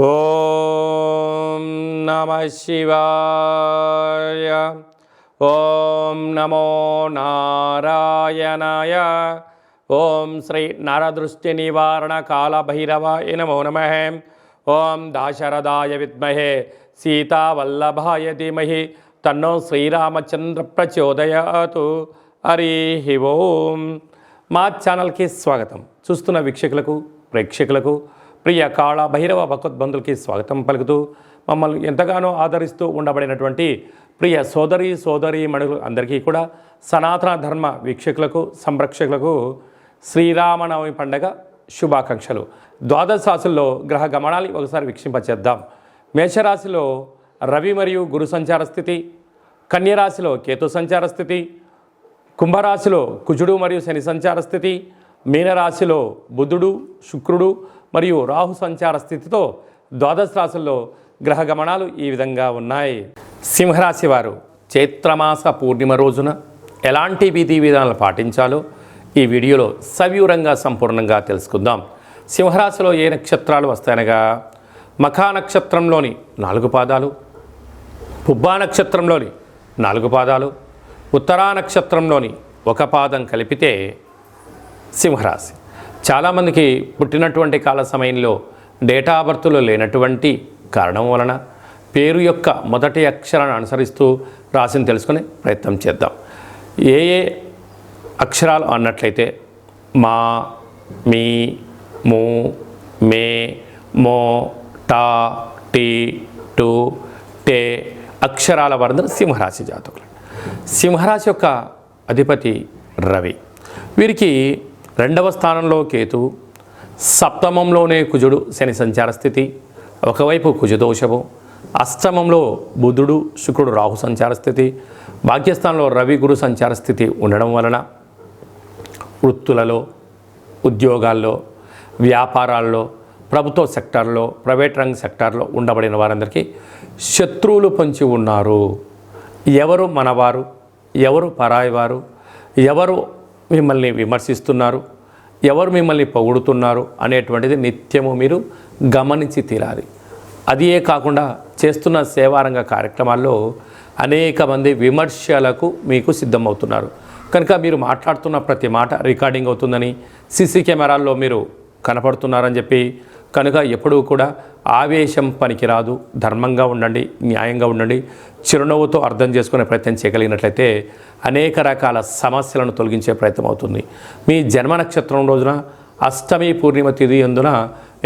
ఓం నమః శివాయ. ఓం నమో నారాయణాయ. ఓం శ్రీ నరదృష్టి నివారణ కాళభైరవాయ నమో నమః. ఓం దాశరథాయ విద్మహే సీతావల్లభాయ ధీమహి తన్నో శ్రీరామచంద్ర ప్రచోదయాతు. హరి ఓం. మా ఛానల్కి స్వాగతం. చూస్తున్న వీక్షకులకు ప్రేక్షకులకు ప్రియ కాళ భైరవ భగవద్బంధులకి స్వాగతం పలుకుతూ మమ్మల్ని ఎంతగానో ఆదరిస్తూ ఉండబడినటువంటి ప్రియ సోదరీ మణులు అందరికీ కూడా సనాతన ధర్మ వీక్షకులకు సంరక్షకులకు శ్రీరామనవమి పండగ శుభాకాంక్షలు. ద్వాదశ రాశుల్లో గ్రహ గమనాలు ఒకసారి వీక్షింపచేద్దాం. మేషరాశిలో రవి మరియు గురు సంచార స్థితి, కన్యరాశిలో కేతు సంచార స్థితి, కుంభరాశిలో కుజుడు మరియు శని సంచార స్థితి, మీనరాశిలో బుధుడు శుక్రుడు మరియు రాహు సంచార స్థితితో ద్వాదశ రాశుల్లో గ్రహ గమనాలు ఈ విధంగా ఉన్నాయి. సింహరాశి వారు చైత్రమాస పూర్ణిమ రోజున ఎలాంటి విధి విధానాలు పాటించాలో ఈ వీడియోలో సవివరంగా సంపూర్ణంగా తెలుసుకుందాం. సింహరాశిలో ఏ నక్షత్రాలు వస్తాయనగా మఖా నక్షత్రంలోని 4 పాదాలు, పుబ్బా నక్షత్రంలోని 4 పాదాలు, ఉత్తరా నక్షత్రంలోని 1 పాదం కలిపితే సింహరాశి. చాలామందికి పుట్టినటువంటి కాల సమయంలో డేటా బర్త్లో లేనటువంటి కారణం వలన పేరు యొక్క మొదటి అక్షరాన్ని అనుసరిస్తూ రాశిని తెలుసుకునే ప్రయత్నం చేద్దాం. ఏ అక్షరాలు అన్నట్లయితే మా, మీ, ము, మే, మో, టా, టీ, టు, టే అక్షరాల వర్ధన సింహరాశి జాతకులు. సింహరాశి యొక్క అధిపతి రవి. వీరికి 2వ స్థానంలో కేతువు, సప్తమంలోనే కుజుడు శని సంచార స్థితి, ఒకవైపు కుజదోషము, అష్టమంలో బుధుడు శుక్రుడు రాహు సంచార స్థితి, భాగ్యస్థానంలో రవి గురు సంచార స్థితి ఉండడం వలన వృత్తులలో, ఉద్యోగాల్లో, వ్యాపారాల్లో, ప్రభుత్వ సెక్టార్లో, ప్రైవేట్ రంగ సెక్టార్లో ఉండబడిన వారందరికీ శత్రువులు పొంచి ఉన్నారు. ఎవరు మనవారు, ఎవరు పరాయివారు, ఎవరు మిమ్మల్ని విమర్శిస్తున్నారు, ఎవరు మిమ్మల్ని పొగుడుతున్నారు అనేటువంటిది నిత్యము మీరు గమనించి తీరాలి. అదియే కాకుండా చేస్తున్న సేవారంగ కార్యక్రమాల్లో అనేక మంది విమర్శలకు మీకు సిద్ధమవుతున్నారు. కనుక మీరు మాట్లాడుతున్న ప్రతి మాట రికార్డింగ్ అవుతుందని, సీసీ కెమెరాల్లో మీరు కనపడుతున్నారని చెప్పి కనుక ఎప్పుడూ కూడా ఆవేశం పనికిరాదు. ధర్మంగా ఉండండి, న్యాయంగా ఉండండి, చిరునవ్వుతో అర్థం చేసుకునే ప్రయత్నం చేయగలిగినట్లయితే అనేక రకాల సమస్యలను తొలగించే ప్రయత్నం అవుతుంది. మీ జన్మ నక్షత్రం రోజున అష్టమి పూర్ణిమ తిథి అందున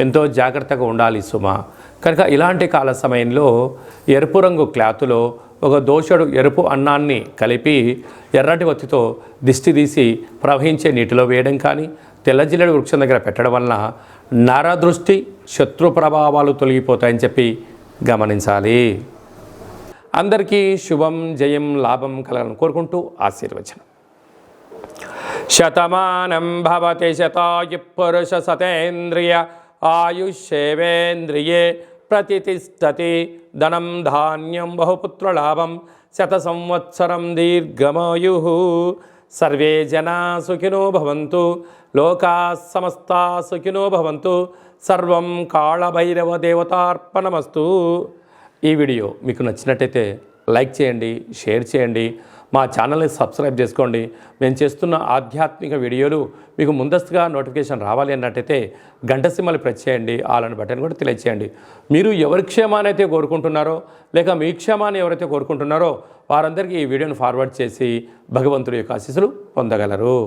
ఎంతో జాగ్రత్తగా ఉండాలి సుమా. కనుక ఇలాంటి కాల సమయంలో ఎరుపు రంగు క్లాతులో ఒక దోషుడు ఎరుపు అన్నాన్ని కలిపి ఎర్రటి ఒత్తితో దిష్టి తీసి ప్రవహించే నీటిలో వేయడం కానీ, తెల్లజిల్లెడు వృక్షం దగ్గర పెట్టడం వలన నరదృష్టి శత్రు ప్రభావాలు తొలగిపోతాయని చెప్పి గమనించాలి. అందరికీ శుభం, జయం, లాభం కలగాలని కోరుకుంటూ ఆశీర్వచనం. శతమానం భవతి శతాయు పురుష సతేంద్రియ ఆయుష్యేవేంద్రియే ప్రతిష్టతి ధనం ధాన్యం బహుపుత్రలాభం శత సంవత్సరం దీర్ఘమాయు. సర్వే జనా సుఖినో భవంతు, లోకా సమస్తా సుఖినో భవంతు. సర్వం కాళభైరవ దేవతార్పణమస్తు. ఈ వీడియో మీకు నచ్చినట్టయితే లైక్ చేయండి, షేర్ చేయండి, మా ఛానల్ని సబ్స్క్రైబ్ చేసుకోండి. మేము చేస్తున్న ఆధ్యాత్మిక వీడియోలు మీకు ముందస్తుగా నోటిఫికేషన్ రావాలి అన్నట్టయితే గంట సింబల్ ప్రెస్ చేయండి, ఆల్ అని బటన్ కూడా తెలియచేయండి. మీరు ఎవరి క్షేమాన్ని అయితే కోరుకుంటున్నారో లేక మీ క్షేమాన్ని ఎవరైతే కోరుకుంటున్నారో వారందరికీ ఈ వీడియోను ఫార్వర్డ్ చేసి భగవంతుడి యొక్క ఆశీస్సులు పొందగలరు.